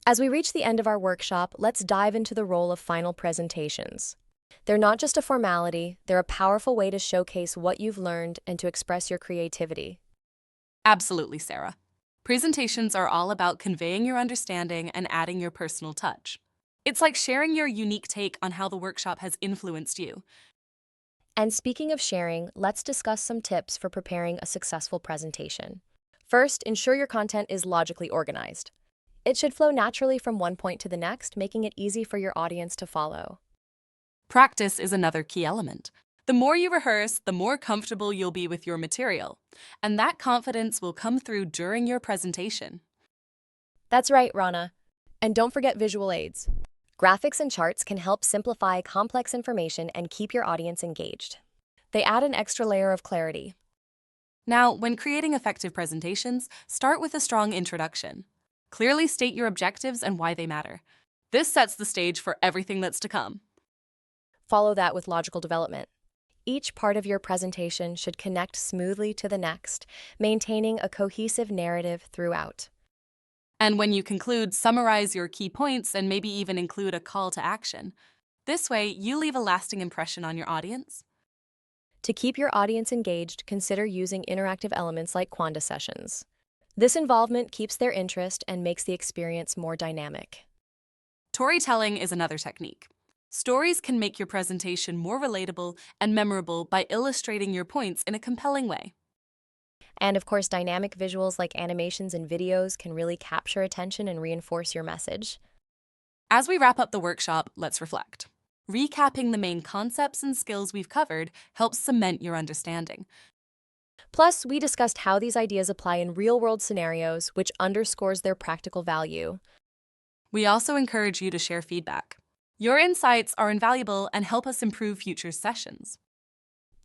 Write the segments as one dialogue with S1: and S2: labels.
S1: As we reach the end of our workshop, let's dive into the role of final presentations. They're not just a formality, they're a powerful way to showcase what you've learned and to express your creativity.
S2: Absolutely, Sarah. Presentations are all about conveying your understanding and adding your personal touch. It's like sharing your unique take on how the workshop has influenced you.
S1: And speaking of sharing, let's discuss some tips for preparing a successful presentation. First, ensure your content is logically organized. It should flow naturally from one point to the next, making it easy for your audience to follow.
S2: Practice is another key element. The more you rehearse, the more comfortable you'll be with your material. And that confidence will come through during your presentation.
S1: That's right, Rana. And don't forget visual aids. Graphics and charts can help simplify complex information and keep your audience engaged. They add an extra layer of clarity.
S2: Now, when creating effective presentations, start with a strong introduction. Clearly state your objectives and why they matter. This sets the stage for everything that's to come.
S1: Follow that with logical development. Each part of your presentation should connect smoothly to the next, maintaining a cohesive narrative throughout.
S2: And when you conclude, summarize your key points and maybe even include a call to action. This way, you leave a lasting impression on your audience.
S1: To keep your audience engaged, consider using interactive elements like Quanda sessions. This involvement keeps their interest and makes the experience more dynamic.
S2: Storytelling is another technique. Stories can make your presentation more relatable and memorable by illustrating your points in a compelling way.
S1: And of course, dynamic visuals like animations and videos can really capture attention and reinforce your message.
S2: As we wrap up the workshop, let's reflect. Recapping the main concepts and skills we've covered helps cement your understanding.
S1: Plus, we discussed how these ideas apply in real-world scenarios, which underscores their practical value.
S2: We also encourage you to share feedback. Your insights are invaluable and help us improve future sessions.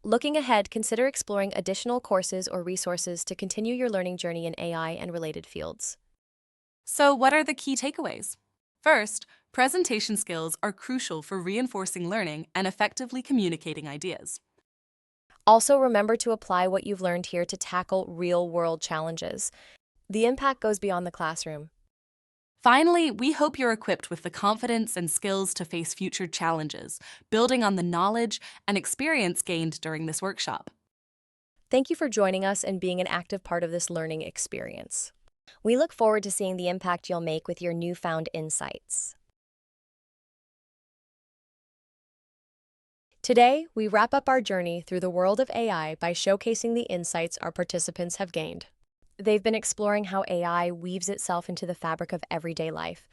S1: Looking ahead, consider exploring additional courses or resources to continue your learning journey in AI and related fields.
S2: So, what are the key takeaways? First, presentation skills are crucial for reinforcing learning and effectively communicating ideas.
S1: Also, remember to apply what you've learned here to tackle real-world challenges. The impact goes beyond the classroom.
S2: Finally, we hope you're equipped with the confidence and skills to face future challenges, building on the knowledge and experience gained during this workshop.
S1: Thank you for joining us and being an active part of this learning experience. We look forward to seeing the impact you'll make with your newfound insights. Today, we wrap up our journey through the world of AI by showcasing the insights our participants have gained. They've been exploring how AI weaves itself into the fabric of everyday life.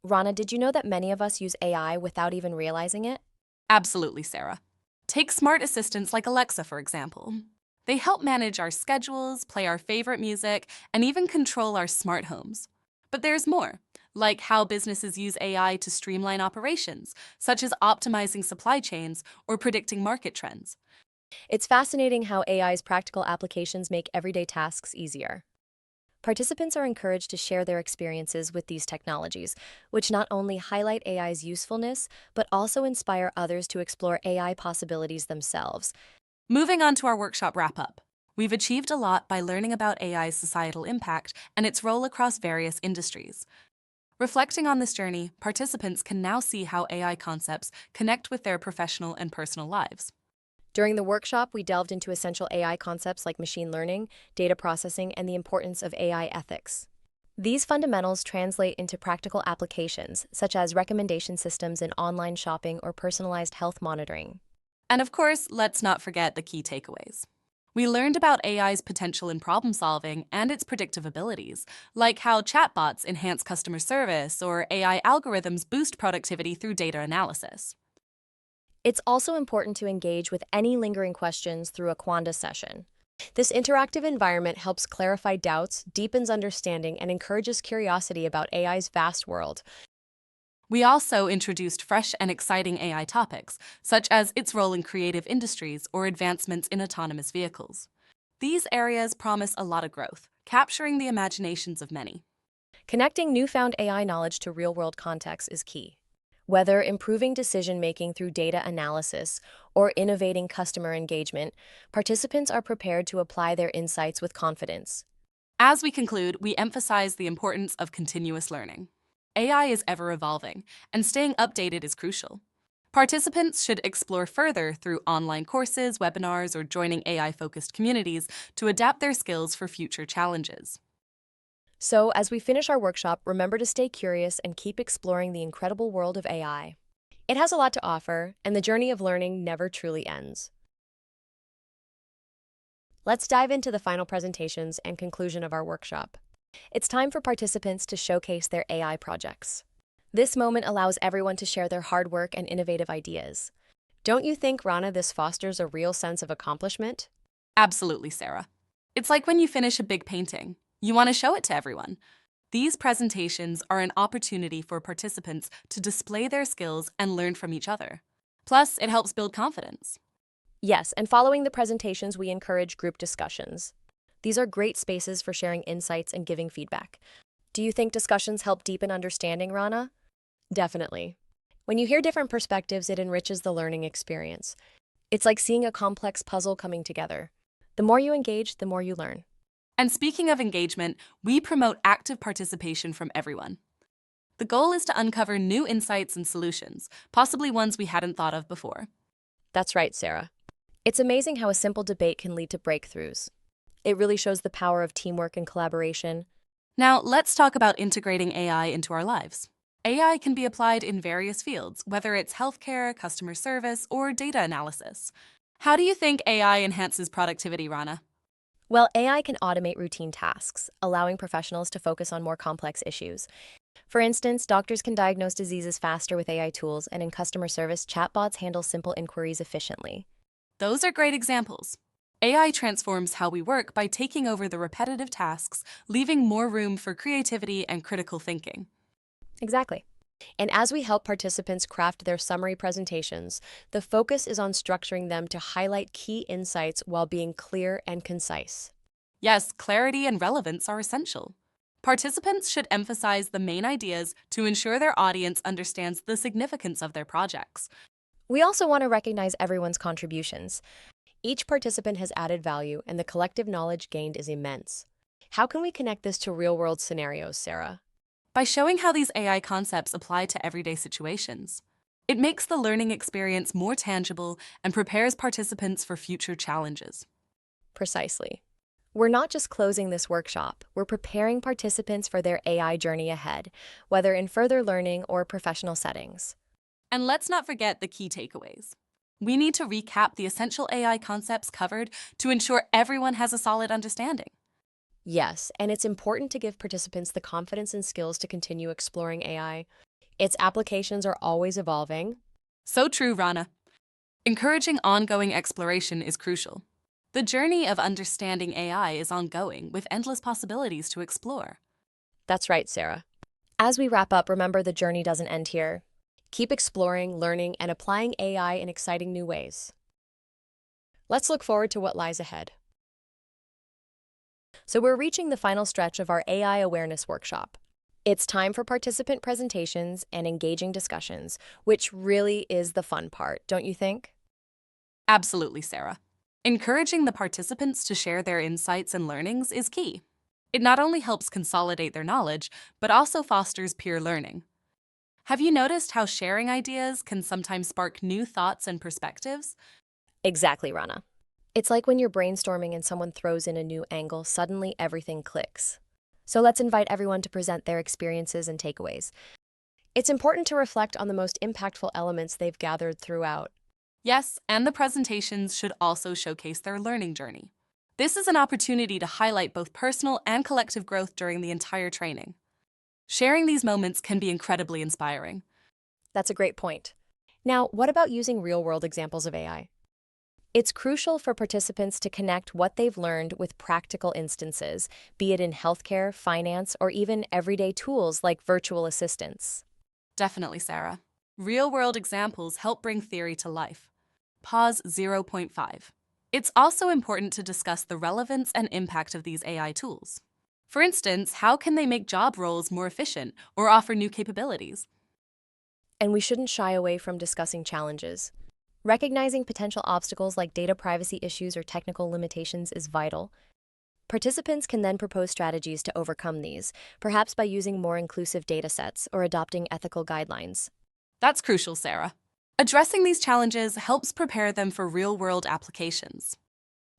S1: Rana, did you know that many of us use AI without even realizing it?
S2: Absolutely, Sarah. Take smart assistants like Alexa, for example. They help manage our schedules, play our favorite music, and even control our smart homes. But there's more, like how businesses use AI to streamline operations, such as optimizing supply chains or predicting market trends.
S1: It's fascinating how AI's practical applications make everyday tasks easier. Participants are encouraged to share their experiences with these technologies, which not only highlight AI's usefulness, but also inspire others to explore AI possibilities themselves.
S2: Moving on to our workshop wrap-up. We've achieved a lot by learning about AI's societal impact and its role across various industries. Reflecting on this journey, participants can now see how AI concepts connect with their professional and personal lives.
S1: During the workshop, we delved into essential AI concepts like machine learning, data processing, and the importance of AI ethics. These fundamentals translate into practical applications, such as recommendation systems in online shopping or personalized health monitoring.
S2: And of course, let's not forget the key takeaways. We learned about AI's potential in problem solving and its predictive abilities, like how chatbots enhance customer service or AI algorithms boost productivity through data analysis.
S1: It's also important to engage with any lingering questions through a Quanda session. This interactive environment helps clarify doubts, deepens understanding, and encourages curiosity about AI's vast world.
S2: We also introduced fresh and exciting AI topics, such as its role in creative industries or advancements in autonomous vehicles. These areas promise a lot of growth, capturing the imaginations of many.
S1: Connecting newfound AI knowledge to real-world contexts is key. Whether improving decision-making through data analysis or innovating customer engagement, participants are prepared to apply their insights with confidence.
S2: As we conclude, we emphasize the importance of continuous learning. AI is ever evolving, and staying updated is crucial. Participants should explore further through online courses, webinars, or joining AI-focused communities to adapt their skills for future challenges.
S1: So, as we finish our workshop, remember to stay curious and keep exploring the incredible world of AI. It has a lot to offer, and the journey of learning never truly ends. Let's dive into the final presentations and conclusion of our workshop. It's time for participants to showcase their AI projects. This moment allows everyone to share their hard work and innovative ideas. Don't you think, Rana, this fosters a real sense of accomplishment?
S2: Absolutely, Sarah. It's like when you finish a big painting. You want to show it to everyone. These presentations are an opportunity for participants to display their skills and learn from each other. Plus, it helps build confidence.
S1: Yes, and following the presentations, we encourage group discussions. These are great spaces for sharing insights and giving feedback. Do you think discussions help deepen understanding, Rana? Definitely. When you hear different perspectives, it enriches the learning experience. It's like seeing a complex puzzle coming together. The more you engage, the more you learn.
S2: And speaking of engagement, we promote active participation from everyone. The goal is to uncover new insights and solutions, possibly ones we hadn't thought of before.
S1: That's right, Sarah. It's amazing how a simple debate can lead to breakthroughs. It really shows the power of teamwork and collaboration.
S2: Now, let's talk about integrating AI into our lives. AI can be applied in various fields, whether it's healthcare, customer service, or data analysis. How do you think AI enhances productivity, Rana?
S1: Well, AI can automate routine tasks, allowing professionals to focus on more complex issues. For instance, doctors can diagnose diseases faster with AI tools, and in customer service, chatbots handle simple inquiries efficiently.
S2: Those are great examples. AI transforms how we work by taking over the repetitive tasks, leaving more room for creativity and critical thinking.
S1: Exactly. And as we help participants craft their summary presentations, the focus is on structuring them to highlight key insights while being clear and concise.
S2: Yes, clarity and relevance are essential. Participants should emphasize the main ideas to ensure their audience understands the significance of their projects.
S1: We also want to recognize everyone's contributions. Each participant has added value, and the collective knowledge gained is immense. How can we connect this to real-world scenarios, Sarah?
S2: By showing how these AI concepts apply to everyday situations. It makes the learning experience more tangible and prepares participants for future challenges.
S1: Precisely. We're not just closing this workshop, we're preparing participants for their AI journey ahead, whether in further learning or professional settings.
S2: And let's not forget the key takeaways. We need to recap the essential AI concepts covered to ensure everyone has a solid understanding.
S1: Yes, and it's important to give participants the confidence and skills to continue exploring AI. Its applications are always evolving.
S2: So true, Rana. Encouraging ongoing exploration is crucial. The journey of understanding AI is ongoing, with endless possibilities to explore.
S1: That's right, Sarah. As we wrap up, remember the journey doesn't end here. Keep exploring, learning, and applying AI in exciting new ways. Let's look forward to what lies ahead. So we're reaching the final stretch of our AI awareness workshop. It's time for participant presentations and engaging discussions, which really is the fun part, don't you think?
S2: Absolutely, Sarah. Encouraging the participants to share their insights and learnings is key. It not only helps consolidate their knowledge, but also fosters peer learning. Have you noticed how sharing ideas can sometimes spark new thoughts and perspectives?
S1: Exactly, Rana. It's like when you're brainstorming and someone throws in a new angle, suddenly everything clicks. So let's invite everyone to present their experiences and takeaways. It's important to reflect on the most impactful elements they've gathered throughout.
S2: Yes, and the presentations should also showcase their learning journey. This is an opportunity to highlight both personal and collective growth during the entire training. Sharing these moments can be incredibly inspiring.
S1: That's a great point. Now, what about using real-world examples of AI? It's crucial for participants to connect what they've learned with practical instances, be it in healthcare, finance, or even everyday tools like virtual assistants.
S2: Definitely, Sarah. Real-world examples help bring theory to life. Pause 0.5. It's also important to discuss the relevance and impact of these AI tools. For instance, how can they make job roles more efficient or offer new capabilities?
S1: And we shouldn't shy away from discussing challenges. Recognizing potential obstacles like data privacy issues or technical limitations is vital. Participants can then propose strategies to overcome these, perhaps by using more inclusive datasets or adopting ethical guidelines.
S2: That's crucial, Sarah. Addressing these challenges helps prepare them for real-world applications.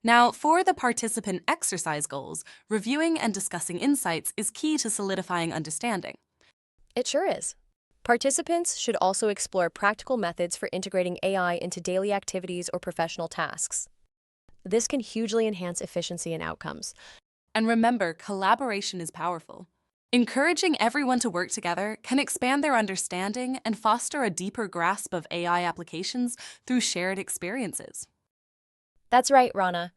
S2: Now, for the participant exercise goals, reviewing and discussing insights is key to solidifying understanding.
S1: It sure is. Participants should also explore practical methods for integrating AI into daily activities or professional tasks. This can hugely enhance efficiency and outcomes.
S2: And remember, collaboration is powerful. Encouraging everyone to work together can expand their understanding and foster a deeper grasp of AI applications through shared experiences.
S1: That's right, Rana.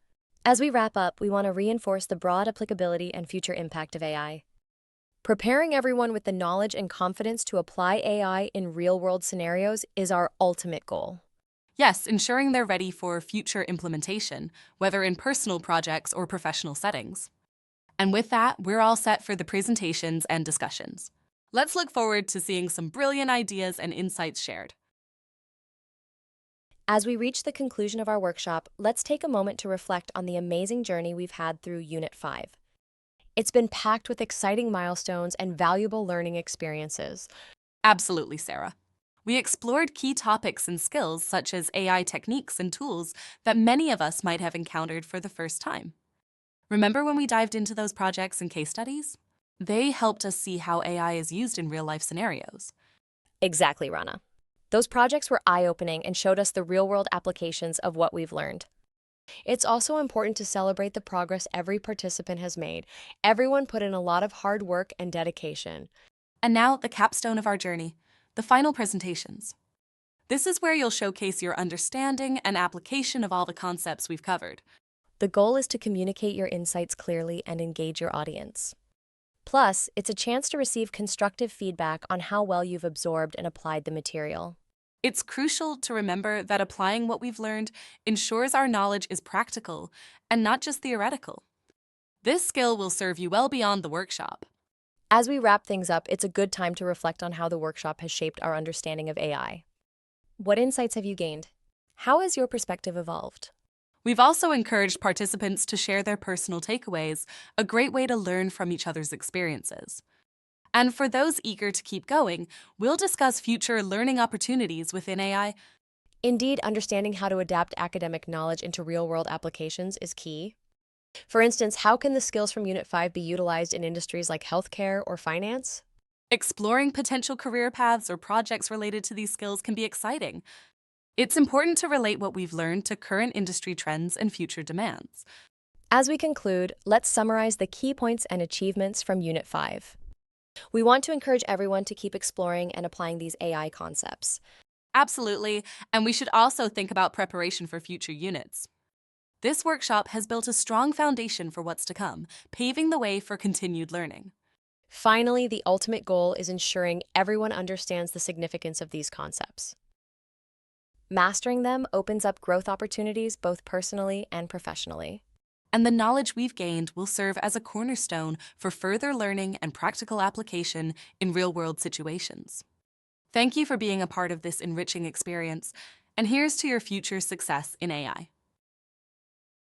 S1: As we wrap up, we want to reinforce the broad applicability and future impact of AI. Preparing everyone with the knowledge and confidence to apply AI in real-world scenarios is our ultimate goal.
S2: Yes, ensuring they're ready for future implementation, whether in personal projects or professional settings. And with that, we're all set for the presentations and discussions. Let's look forward to seeing some brilliant ideas and insights shared.
S1: As we reach the conclusion of our workshop, let's take a moment to reflect on the amazing journey we've had through Unit 5. It's been packed with exciting milestones and valuable learning experiences.
S2: Absolutely, Sarah. We explored key topics and skills such as AI techniques and tools that many of us might have encountered for the first time. Remember when we dived into those projects and case studies? They helped us see how AI is used in real-life scenarios.
S1: Exactly, Rana. Those projects were eye-opening and showed us the real-world applications of what we've learned. It's also important to celebrate the progress every participant has made. Everyone put in a lot of hard work and dedication.
S2: And now, the capstone of our journey, the final presentations. This is where you'll showcase your understanding and application of all the concepts we've covered.
S1: The goal is to communicate your insights clearly and engage your audience. Plus, it's a chance to receive constructive feedback on how well you've absorbed and applied the material.
S2: It's crucial to remember that applying what we've learned ensures our knowledge is practical and not just theoretical. This skill will serve you well beyond the workshop.
S1: As we wrap things up, it's a good time to reflect on how the workshop has shaped our understanding of AI. What insights have you gained? How has your perspective evolved?
S2: We've also encouraged participants to share their personal takeaways, a great way to learn from each other's experiences. And for those eager to keep going, we'll discuss future learning opportunities within AI.
S1: Indeed, understanding how to adapt academic knowledge into real-world applications is key. For instance, how can the skills from Unit 5 be utilized in industries like healthcare or finance?
S2: Exploring potential career paths or projects related to these skills can be exciting. It's important to relate what we've learned to current industry trends and future demands.
S1: As we conclude, let's summarize the key points and achievements from Unit 5. We want to encourage everyone to keep exploring and applying these AI concepts.
S2: Absolutely, and we should also think about preparation for future units. This workshop has built a strong foundation for what's to come, paving the way for continued learning.
S1: Finally, the ultimate goal is ensuring everyone understands the significance of these concepts. Mastering them opens up growth opportunities both personally and professionally.
S2: And the knowledge we've gained will serve as a cornerstone for further learning and practical application in real-world situations. Thank you for being a part of this enriching experience, and here's to your future success in AI.